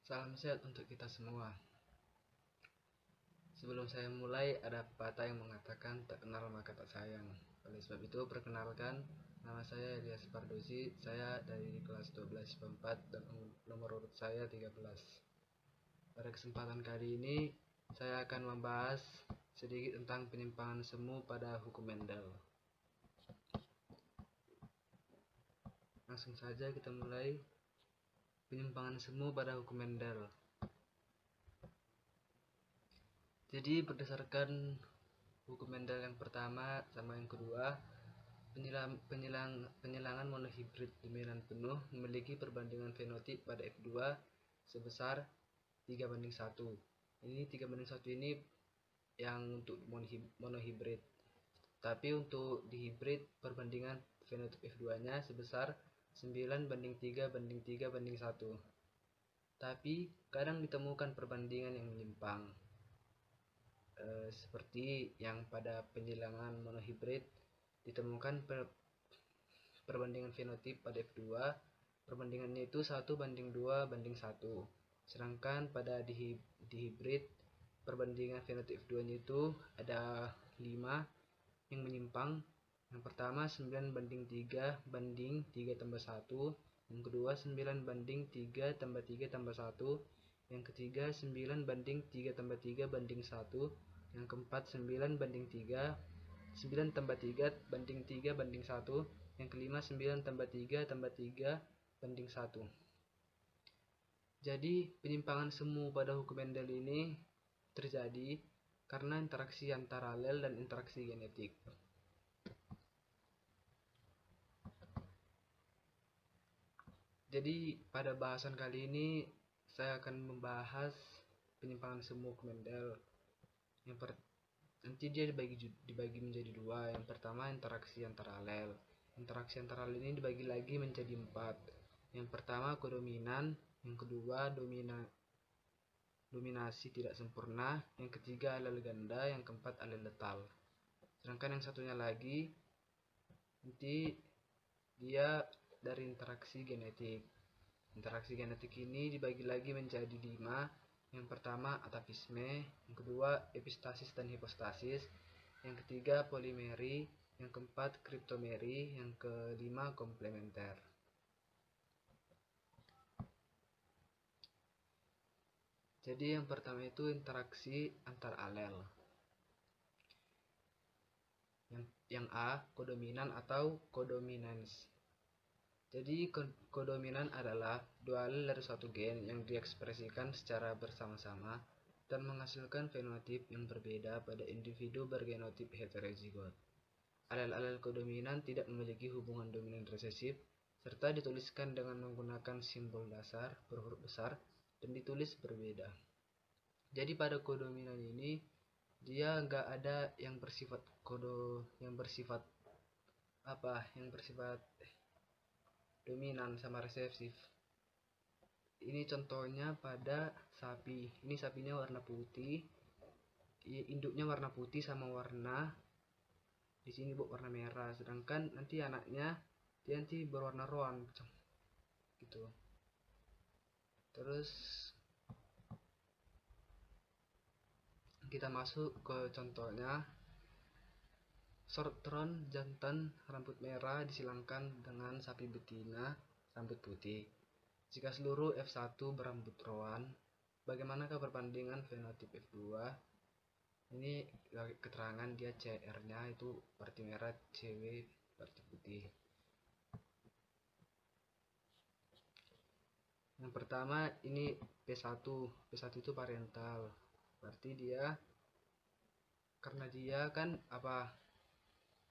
Salam sehat untuk kita semua. Sebelum saya mulai, ada pepatah yang mengatakan tak kenal maka tak sayang. Oleh sebab itu, perkenalkan, nama saya Elias Pardozi. Saya dari kelas 12 IPA 4 dan nomor urut saya 13. Pada kesempatan kali ini, saya akan membahas sedikit tentang penyimpangan semu pada hukum Mendel. Langsung saja kita mulai. Penyimpangan semu pada hukum Mendel. Jadi berdasarkan hukum Mendel yang pertama sama yang kedua, penyilangan monohibrid dominan penuh memiliki perbandingan fenotip pada F2 sebesar 3:1. Ini 3:1 ini yang untuk monohibrid. Tapi untuk dihibrid perbandingan fenotip F2-nya sebesar 9:3:3:1. Tapi kadang ditemukan perbandingan yang menyimpang. Seperti yang pada penyilangan monohibrid ditemukan perbandingan fenotip pada F2 perbandingannya itu 1:2:1, sedangkan pada dihibrid perbandingan fenotip F2 nya itu ada 5 yang menyimpang. Yang pertama 9:3:3:1, yang kedua 9:3:3:1, yang ketiga 9:3:3:1, yang keempat 9:3:3:1, yang kelima 9:3:3:1. Jadi penyimpangan semu pada hukum Mendel ini terjadi karena interaksi antara alel dan interaksi genetik. Jadi pada bahasan kali ini saya akan membahas penyimpangan semu hukum Mendel. Nanti dia dibagi menjadi dua. Yang pertama interaksi antara alel. Interaksi antara alel ini dibagi lagi menjadi 4. Yang pertama kodominan, yang kedua dominasi tidak sempurna, yang ketiga alel ganda, yang keempat alel letal. Sedangkan yang satunya lagi nanti dia dari interaksi genetik. Interaksi genetik ini dibagi lagi menjadi 5. Yang pertama atapisme, yang kedua epistasis dan hipostasis, yang ketiga polimeri, yang keempat kriptomeri, yang kelima komplementer. Jadi yang pertama itu interaksi antar alel. Yang A, kodominan atau kodominans. Jadi kodominan adalah dua alel dari suatu gen yang diekspresikan secara bersama-sama dan menghasilkan fenotip yang berbeda pada individu bergenotip heterozigot. Alel-alel kodominan tidak memiliki hubungan dominan resesif serta dituliskan dengan menggunakan simbol dasar berhuruf besar dan ditulis berbeda. Jadi pada kodominan ini dia nggak ada yang bersifat dominan sama resesif. Ini contohnya pada sapi. Ini sapinya warna putih, induknya warna putih sama warna di sini warna merah. Sedangkan nanti anaknya dia nanti berwarna roan gitu. Terus kita masuk ke contohnya. Shortron jantan rambut merah disilangkan dengan sapi betina rambut putih. Jika seluruh F1 berambut roan, bagaimanakah perbandingan fenotip F2? Ini keterangan dia CR-nya itu berarti merah, CW berarti putih. Yang pertama ini P1. P1 itu parental. Berarti dia karena dia kan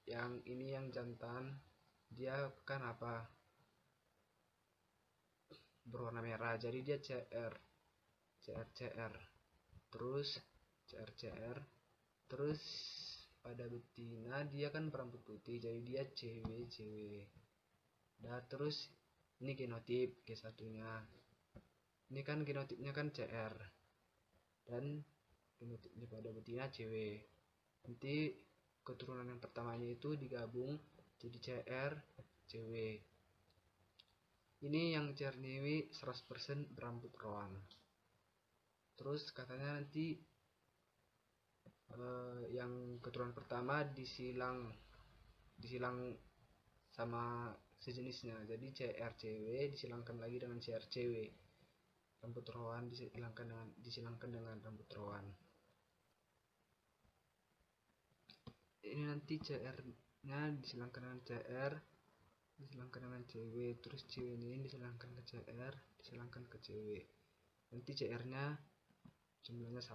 yang ini yang jantan, dia kan berwarna merah, jadi dia CR, terus CR, terus pada betina dia kan berambut putih, jadi dia CW. Nah terus ini genotip G1 nya, ini kan genotipnya kan CR dan genotipnya pada betina CW. Nanti keturunan yang pertamanya itu digabung jadi CR CW. Ini yang cerniwi 100% berambut roan. Terus katanya nanti yang keturunan pertama disilang sama sejenisnya, jadi CR cewek disilangkan lagi dengan CR cewek, rambut rowan disilangkan dengan rambut rowan. Ini nanti CR nya disilangkan dengan CR disilangkan dengan cewek, terus cewek ini disilangkan ke CR disilangkan ke cewek. Nanti CR nya jumlahnya 1,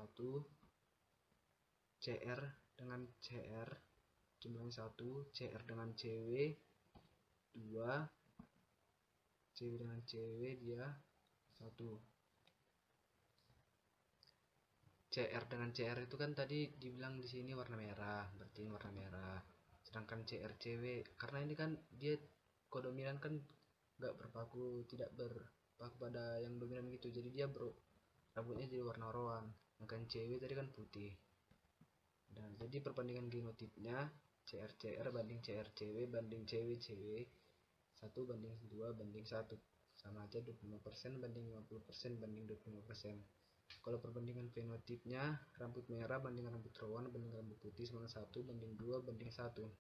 CR dengan CR jumlahnya 1, CR dengan cewek 2, cewek dengan cewek dia 1. CR dengan CR itu kan tadi dibilang di sini warna merah, berarti ini warna merah. Sedangkan CR cewek, karena ini kan dia kodominan kan nggak berpaku, tidak berpaku pada yang dominan gitu, jadi dia rambutnya jadi warna rowan. Sedangkan cewek tadi kan putih. Nah, jadi perbandingan genotipnya CR CR banding CR cewek banding cewek cewek 1 banding 2 banding 1, sama aja 25% banding 50% banding 25%. Kalau perbandingan fenotipnya rambut merah banding rambut rowan banding rambut putih sama 1 banding 2 banding 1.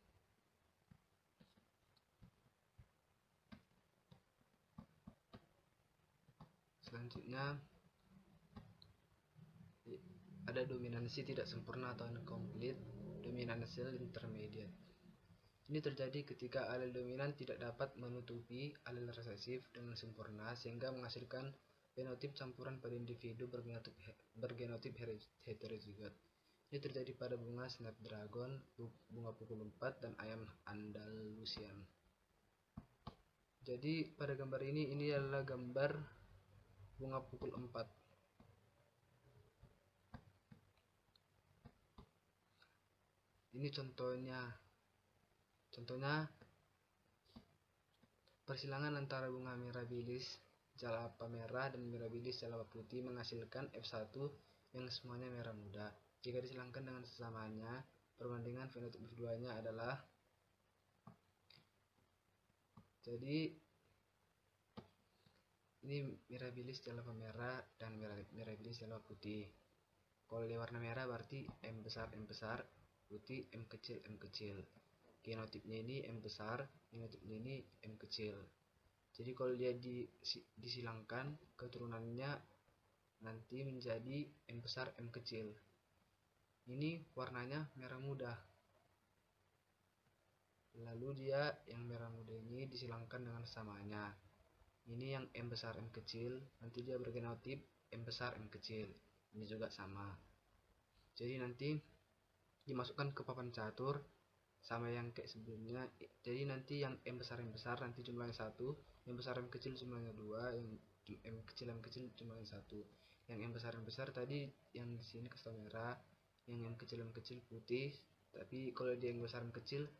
Selanjutnya ada dominansi tidak sempurna atau incomplete dominansi intermediate. Ini terjadi ketika alel dominan tidak dapat menutupi alel resesif dengan sempurna sehingga menghasilkan fenotip campuran pada individu bergenotip heterozigot. Ini terjadi pada bunga snapdragon, bunga pukul 4, dan ayam Andalusian. Jadi pada gambar ini adalah gambar bunga pukul 4. Ini contohnya persilangan antara bunga mirabilis jalapa merah dan mirabilis jalapa putih menghasilkan F1 yang semuanya merah muda. Jika disilangkan dengan sesamanya, perbandingan fenotip keduanya adalah, jadi ini mirabilis jalapa merah dan mirabilis jalapa putih. Kalau dia warna merah berarti M besar, putih M kecil. Genotipnya ini M besar, genotipnya ini M kecil. Jadi kalau dia disilangkan, keturunannya nanti menjadi M besar M kecil. Ini warnanya merah muda. Lalu dia yang merah muda ini disilangkan dengan samanya. Ini yang M besar M kecil, nanti dia bergenotip M besar M kecil. Ini juga sama. Jadi nanti dimasukkan ke papan catur sama yang kayak sebelumnya. Jadi nanti yang M besar nanti jumlahnya 1, yang besar M kecil jumlahnya 2, yang M kecil jumlahnya 1. Yang M besar tadi yang di sini kasih merah, yang M kecil putih. Tapi kalau dia yang besar M kecil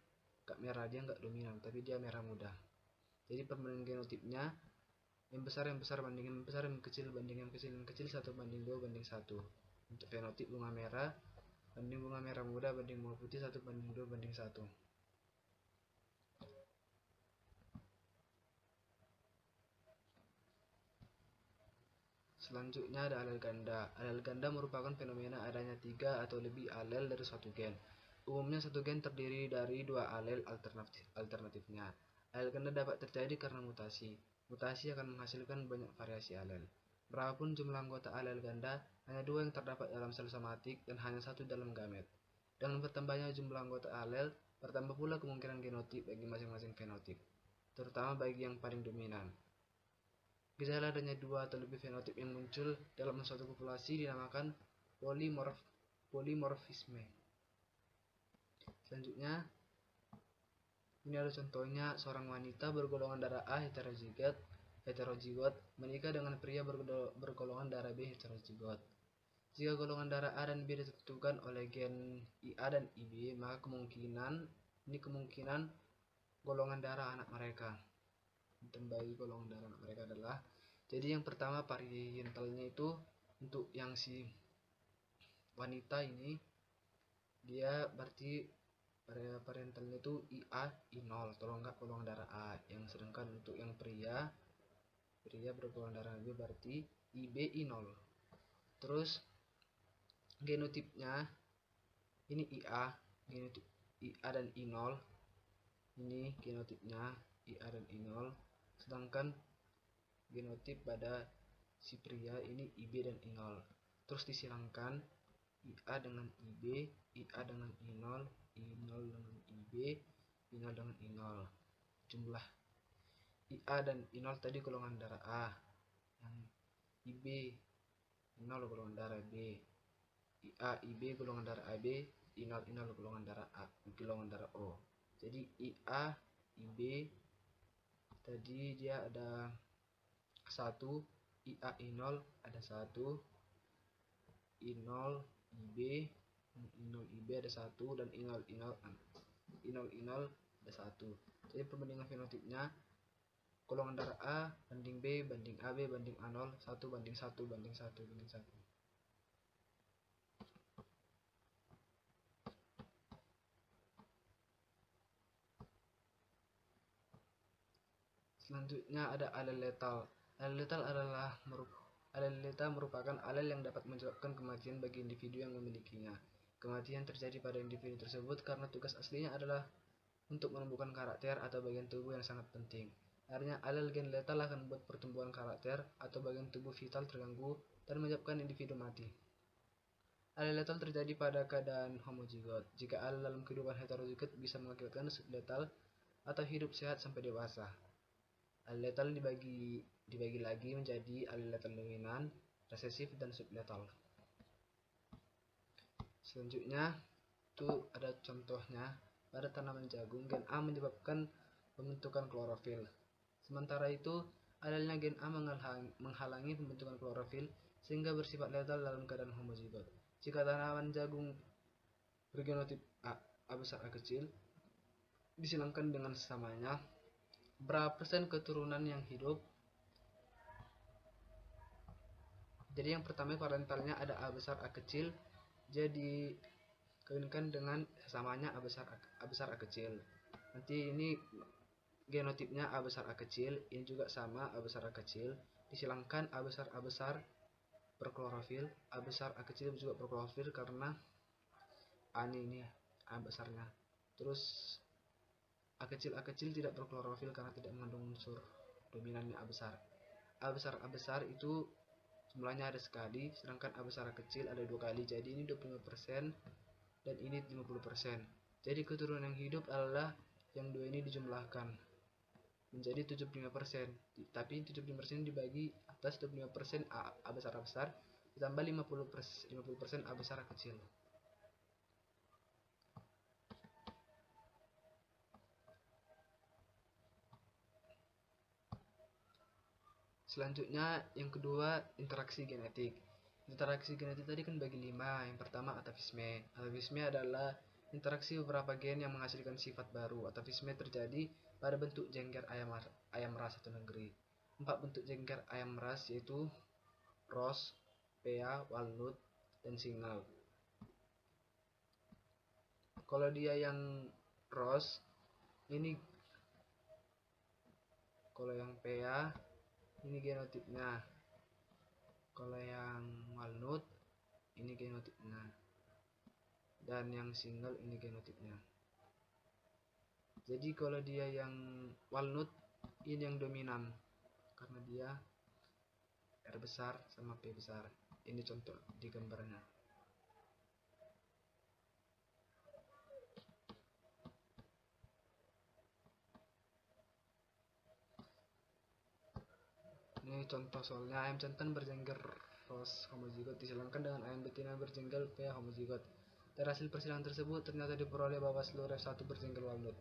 gak merah, dia nggak dominan, tapi dia merah muda. Jadi perbandingan genotipnya M besar banding M besar M kecil banding M kecil 1 banding 2 banding 1. Untuk fenotip bunga merah banding bunga merah muda banding bunga putih 1 banding 2 banding 1. Selanjutnya ada alel ganda. Alel ganda merupakan fenomena adanya 3 atau lebih alel dari suatu gen. Umumnya satu gen terdiri dari 2 alel alternatifnya. Alel ganda dapat terjadi karena mutasi. Mutasi akan menghasilkan banyak variasi alel. Berapapun jumlah anggota alel ganda, hanya 2 yang terdapat dalam sel somatik dan hanya 1 dalam gamet. Dengan bertambahnya jumlah anggota alel, bertambah pula kemungkinan genotip bagi masing-masing fenotip, terutama bagi yang paling dominan. Gejala adanya 2 atau lebih fenotip yang muncul dalam suatu populasi dinamakan polimorfisme. Selanjutnya, ini ada contohnya seorang wanita bergolongan darah A heterozigot menikah dengan pria bergolongan darah B heterozigot. Jika golongan darah A dan B ditentukan oleh gen IA dan IB, maka kemungkinan golongan darah anak mereka. Bagi golongan darah anak mereka adalah, jadi yang pertama parentalnya itu untuk yang si wanita ini dia berarti parentalnya itu IA I0 atau enggak golongan darah A, yang sedangkan untuk yang pria bergolongan darah B berarti IB I0. Terus genotipnya ini IA, genotip IA dan I0. Ini genotipnya IA dan I0. Sedangkan genotip pada si pria ini IB dan I0. Terus disilangkan IA dengan IB, IA dengan I0, I0 dengan IB, I0 dengan I0. Jumlah IA dan I0 tadi golongan darah A, yang IB I0 golongan darah B, IA IB golongan darah AB, I0 golongan darah A, golongan darah O. Jadi IA IB tadi dia ada 1, IA I0 ada 1, I0 IB, I0 IB ada 1, dan I0 ada 1. Jadi perbandingan fenotipnya golongan darah A banding B banding AB banding A0 1 banding 1 banding 1 banding 1. Selanjutnya ada alel letal. Alel letal merupakan alel yang dapat menyebabkan kematian bagi individu yang memilikinya. Kematian terjadi pada individu tersebut karena tugas aslinya adalah untuk menumbuhkan karakter atau bagian tubuh yang sangat penting. Akhirnya alel gen letal akan membuat pertumbuhan karakter atau bagian tubuh vital terganggu dan menyebabkan individu mati. Alel letal terjadi pada keadaan homozigot. Jika alel dalam kehidupan heterozigot bisa mengakibatkan subletal atau hidup sehat sampai dewasa. Alel letal dibagi lagi menjadi alel letal dominan, resesif, dan subletal. Selanjutnya itu ada contohnya. Pada tanaman jagung, gen A menyebabkan pembentukan klorofil. Sementara itu, alelnya gen A menghalangi pembentukan klorofil sehingga bersifat letal dalam keadaan homozigot. Jika tanaman jagung bergenotip A besar A kecil disilangkan dengan sesamanya, berapa persen keturunan yang hidup? Jadi yang pertama parentalnya ada A besar A kecil, jadi kawinkan dengan sesamanya A besar A kecil. Nanti ini genotipnya A besar A kecil, ini juga sama A besar A kecil, disilangkan A besar berklorofil, A besar A kecil juga berklorofil karena A ini A besarnya. Terus A kecil tidak berklorofil karena tidak mengandung unsur dominannya A besar. A besar itu jumlahnya ada sekali, sedangkan A besar A kecil ada 2 kali, jadi ini 25% dan ini 50%. Jadi keturunan yang hidup adalah yang 2 ini dijumlahkan menjadi 75%. Tapi 75% dibagi atas 25% A besar ditambah 50% A besar A kecil. Selanjutnya yang kedua, interaksi genetik. Interaksi genetik tadi kan bagi 5. Yang pertama atavisme. Atavisme adalah interaksi beberapa gen yang menghasilkan sifat baru. Atavisme terjadi pada bentuk jengger ayam ras atau negeri. 4 bentuk jengger ayam ras yaitu Ross, Pea, Walnut, dan Signal. Kalau dia yang Ross ini, kalau yang Pea ini genotipnya, kalau yang Walnut ini genotipnya, dan yang Single ini genotipnya. Jadi kalau dia yang Walnut ini yang dominan karena dia R besar sama P besar. Ini contoh di gambarnya. Ini contoh soalnya ayam jantan berjengger Ross homozigot disilangkan dengan ayam betina berjengkel P homozigot. Dari hasil persilangan tersebut ternyata diperoleh bahwa seluruh F1 berjengkel Walnut.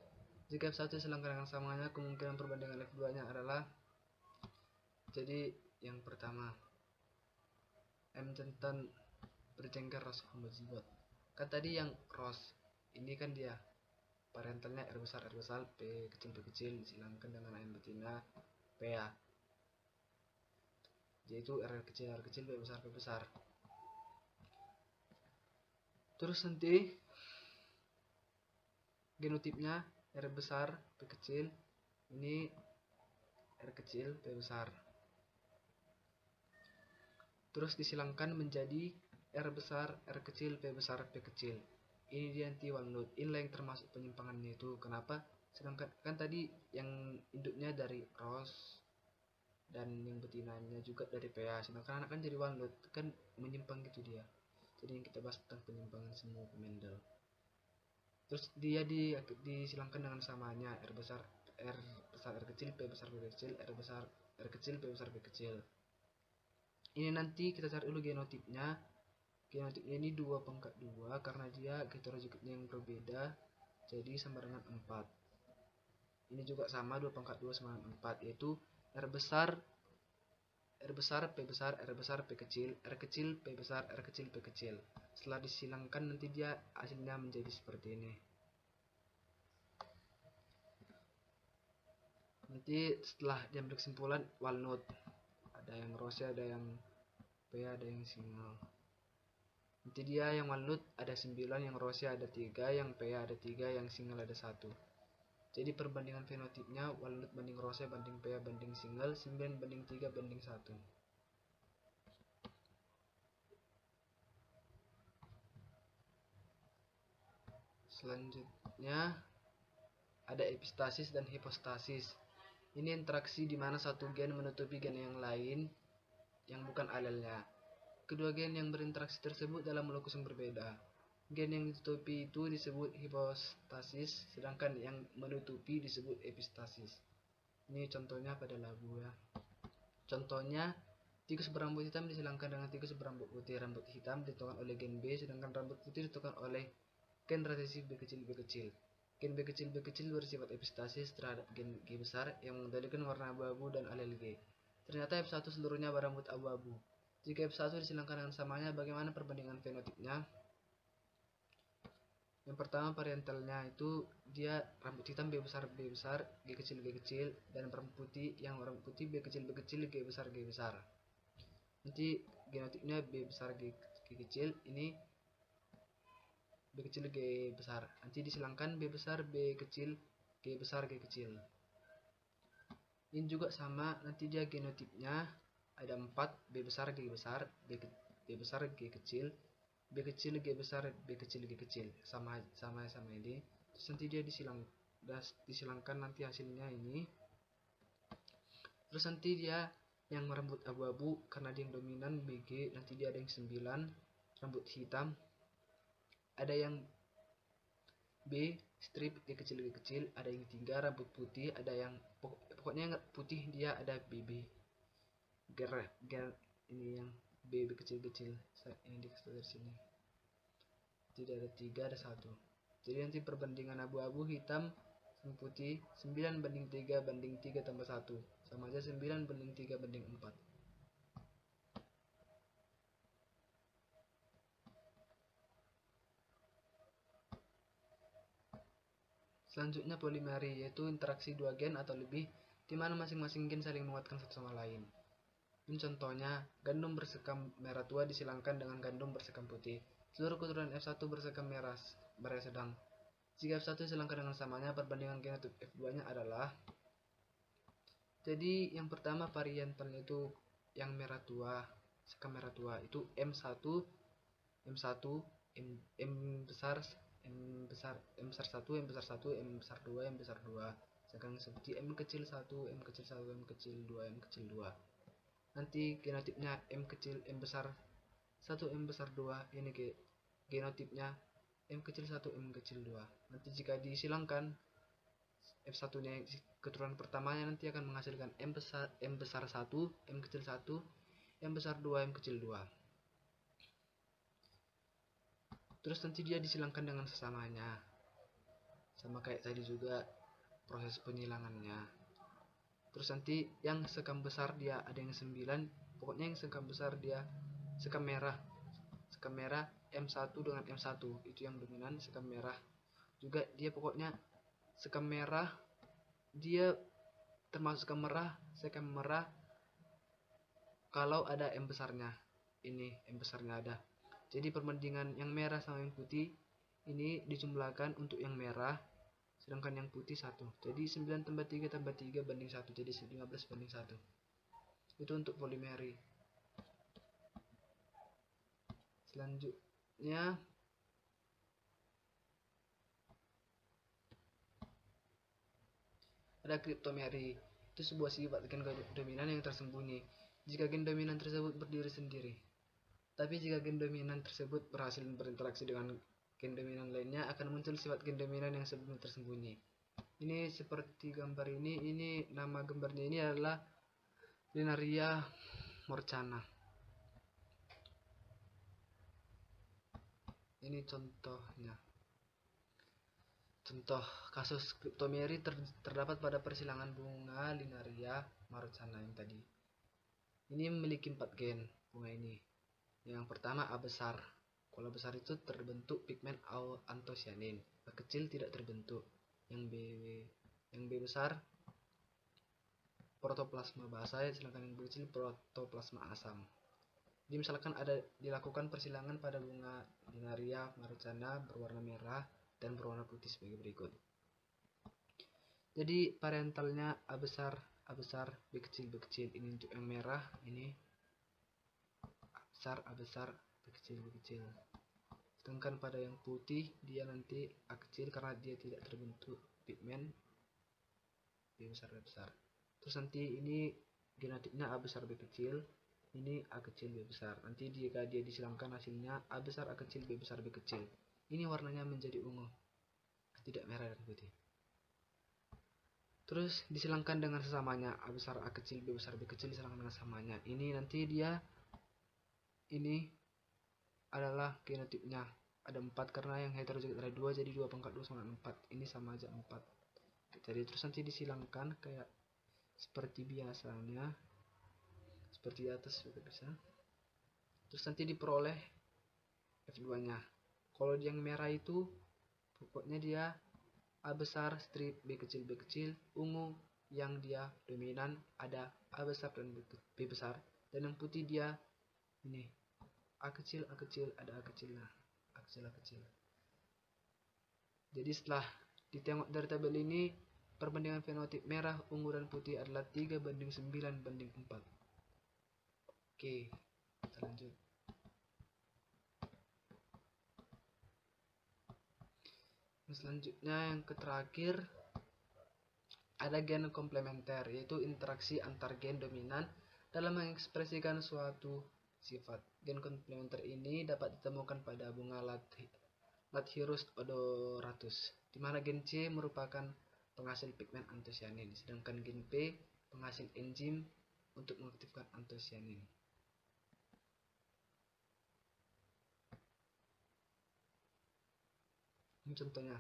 Jika F1 disilangkan dengan samanya, kemungkinan perbandingan F2 nya adalah, jadi yang pertama ayam jantan berjengkel Ross homozigot. Kan tadi yang Ross ini kan dia parentalnya R besar P kecil disilangkan dengan ayam betina PA, yaitu R kecil P besar. Terus nanti genotipnya R besar P kecil, ini R kecil P besar. terus disilangkan menjadi R besar, R kecil, P besar, P kecil. Ini dia nanti walnut. Inilah yang termasuk penyimpangannya itu. Kenapa? Sedangkan kan tadi yang induknya dari rose dan yang betinanya juga dari PA, sedangkan anak kan jadi walnut, kan menyimpang gitu dia. Jadi yang kita bahas tentang penyimpangan semua Mendel. Terus dia disilangkan dengan samanya R besar R kecil, P besar P kecil, R besar R kecil, P besar P kecil. Ini nanti kita cari dulu genotipnya. Genotipnya ini 2 pangkat 2 karena dia heterozigotnya yang berbeda, jadi sama dengan 4. Ini juga sama 2 pangkat 2 sama dengan 4, yaitu R besar P besar R besar P kecil, R kecil P besar R kecil P kecil. Setelah disilangkan nanti dia hasilnya menjadi seperti ini. Nanti setelah diambil kesimpulan walnut, ada yang rose, ada yang P, ada yang single. Nanti dia yang walnut ada 9, yang rose ada 3, yang P ada 3, yang single ada 1. Jadi perbandingan fenotipnya walnut banding rose banding P banding single 9 banding 3 banding 1. Selanjutnya ada epistasis dan hipostasis. Ini interaksi di mana satu gen menutupi gen yang lain yang bukan alelnya. Kedua gen yang berinteraksi tersebut dalam lokus yang berbeda. Gen yang ditutupi itu disebut hipostasis, sedangkan yang menutupi disebut epistasis. Ini contohnya pada labu ya. Contohnya, tikus berambut hitam disilangkan dengan tikus berambut putih. Rambut hitam ditentukan oleh gen B, sedangkan rambut putih ditentukan oleh gen resesif B kecil B kecil. Gen B kecil bersifat epistasis terhadap gen G besar yang mengendalikan warna abu-abu dan alel G. Ternyata F1 seluruhnya berambut abu-abu. Jika F1 disilangkan dengan samanya, bagaimana perbandingan fenotipnya? Yang pertama variantalnya itu dia rambut hitam B besar G kecil, dan rambut putih yang rambut putih B kecil G besar. Nanti genotipnya B besar G kecil, ini B kecil G besar. Nanti disilangkan B besar B kecil G besar G kecil. Ini juga sama, nanti dia genotipnya ada 4, B besar G besar, B besar G kecil, B kecil G besar, B kecil G kecil. Sama ini. Terus nanti dia disilangkan nanti hasilnya ini. Terus nanti dia yang rambut abu-abu karena dia yang dominan BG, nanti dia ada yang 9 rambut hitam, ada yang B strip G kecil, ada yang 3 rambut putih, ada yang pokoknya yang putih dia ada BB. Ger ini yang B kecil ini di dari sini. Tidak ada 3, ada 1. Jadi nanti perbandingan abu-abu hitam sama putih 9 banding 3 banding 3 tambah 1 sama aja 9 banding 3 banding 4. Selanjutnya polimeri, yaitu interaksi 2 gen atau lebih di mana masing-masing gen saling menguatkan satu sama lain. Ini contohnya, gandum bersekam merah tua disilangkan dengan gandum bersekam putih. Seluruh keturunan F1 bersekam merah sedang. Jika F1 disilangkan dengan samanya, perbandingan genotip F2-nya adalah, jadi yang pertama variantalnya itu yang merah tua, sekam merah tua itu M1, M besar 1, M besar 1, M besar 2, M besar 2. Sedangkan seperti M kecil 1, M kecil 1, M kecil 2, M kecil 2. Nanti genotipnya M besar 1, M besar 2. Ini genotipnya M kecil 1, M kecil 2. Nanti jika disilangkan F1 nya keturunan pertamanya nanti akan menghasilkan M besar 1, M kecil 1, M besar 2, M kecil 2. Terus nanti dia disilangkan dengan sesamanya, sama kayak tadi juga proses penyilangannya. Terus nanti yang sekam besar dia ada yang 9, pokoknya yang sekam besar dia sekam merah M1 dengan M1 itu yang dominan. Sekam merah juga dia pokoknya sekam merah, dia termasuk sekam merah kalau ada M besarnya. Ini M besarnya ada. Jadi perbandingan yang merah sama yang putih ini dijumlahkan untuk yang merah, sedangkan yang putih 1. Jadi 9 tambah 3 tambah 3 banding 1, jadi 15 banding 1. Itu untuk polimeri. Selanjutnya ada kriptomery. Itu sebuah sifat gen dominan yang tersembunyi jika gen dominan tersebut berdiri sendiri. Tapi jika gen dominan tersebut berhasil berinteraksi dengan gen dominan lainnya, akan muncul sifat gen dominan yang sebelumnya tersembunyi. Ini seperti gambar ini nama gambarnya ini adalah Linaria morcana. Ini contohnya. Contoh kasus kriptomery terdapat pada persilangan bunga Linaria morcana yang tadi. Ini memiliki 4 gen bunga ini. Yang pertama A besar. Kalau besar itu terbentuk pigmen antosianin. A kecil tidak terbentuk. Yang B besar protoplasma basah, sedangkan yang B kecil protoplasma asam. Jadi misalkan ada dilakukan persilangan pada bunga Linaria morcana berwarna merah dan berwarna putih sebagai berikut. Jadi parentalnya A besar, B kecil, B kecil. Ini untuk yang merah, ini A besar, B kecil, B kecil. Sedangkan pada yang putih dia nanti A kecil karena dia tidak terbentuk pigmen, B besar, B besar. Terus nanti ini genotipnya A besar, B kecil. Ini A kecil, B besar. Nanti jika dia disilangkan hasilnya A besar, A kecil, B besar, B kecil. Ini warnanya menjadi ungu, tidak merah dan putih. Terus disilangkan dengan sesamanya A besar, A kecil, B besar, B kecil, disilangkan dengan sesamanya. Ini nanti dia ini adalah genotipnya. Ada 4 karena yang heterozigos ada 2, jadi 2 pangkat 2 sama 4. Ini sama aja 4. Jadi terus nanti disilangkan kayak seperti biasanya, seperti di atas juga bisa. Terus nanti diperoleh F2 nya. Kalau yang merah itu pokoknya dia A besar strip B kecil, B kecil, ungu yang dia dominan ada A besar dan B besar, dan yang putih dia ini A kecil, ada A kecil, nah A kecil, A kecil. Jadi setelah ditengok dari tabel ini, perbandingan fenotip merah, ungu, dan putih adalah 3:9:4. Oke, kita lanjut. Selanjutnya yang terakhir ada gen komplementer, yaitu interaksi antar gen dominan dalam mengekspresikan suatu sifat. Gen komplementer ini dapat ditemukan pada bunga Lathyrus odoratus, di mana gen C merupakan penghasil pigmen antosianin, sedangkan gen P penghasil enzim untuk mengaktifkan antosianin. Ini contohnya.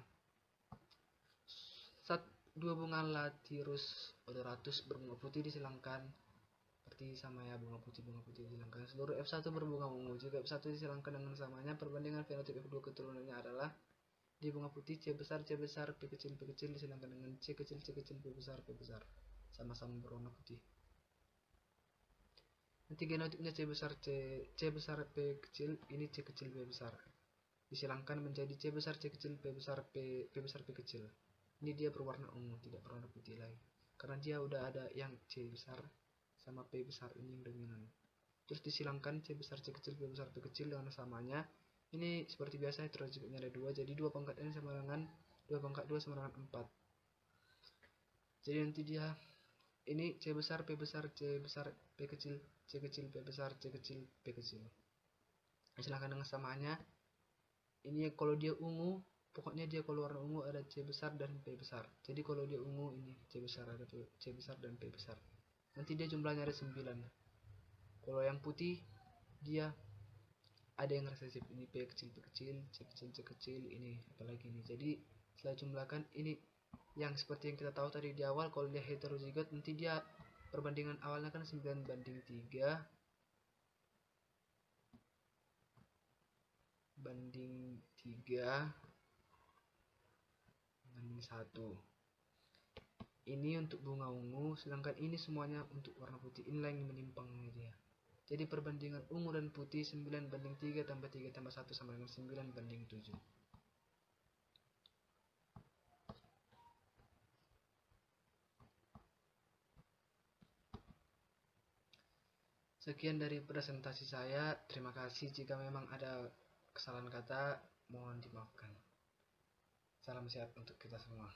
Dua bunga Lathyrus odoratus berbunga putih disilangkan seperti sama ya, bunga putih disilangkan. Seluruh F1 berbunga ungu. Jika F1 disilangkan dengan samanya, perbandingan fenotip F2 keturunannya adalah di bunga putih C besar, P kecil, disilangkan dengan C kecil, P besar, sama-sama berwarna putih. Nanti genotipnya C besar, P kecil, ini C kecil, P besar. Disilangkan menjadi C besar, C kecil, P besar, P besar, P kecil. Ini dia berwarna ungu, tidak berwarna putih lagi. Karena dia udah ada yang C besar sama P besar ini yang dominan. Terus disilangkan C besar, C kecil, P besar, P kecil dengan samanya. Ini seperti biasa heterozigosnya ada 2, jadi 2 pangkat N sama dengan 2 pangkat 2 sama dengan 4. Jadi nanti dia ini C besar, P besar, C besar, P kecil, C kecil, P besar, C kecil, P kecil. Silahkan dengan samanya. Ini kalau dia ungu, pokoknya dia kalau warna ungu ada C besar dan P besar. Jadi kalau dia ungu ini C besar, ada C besar dan P besar. Nanti dia jumlahnya ada 9. Kalau yang putih dia ada yang resesif, ini P kecil, P kecil, C kecil, C kecil, ini apalagi ini. Jadi setelah jumlahkan ini yang seperti yang kita tahu tadi di awal, kalau dia heterozigot nanti dia perbandingan awalnya kan 9:3 banding 1. Ini untuk bunga ungu, sedangkan ini semuanya untuk warna putih. Inilah yang menyimpangnya dia. Jadi perbandingan ungu dan putih 9:3 tambah 3 tambah 1 sama dengan 9:7. Sekian dari presentasi saya. Terima kasih. Jika memang ada kesalahan kata, mohon dimaafkan. Salam sehat untuk kita semua.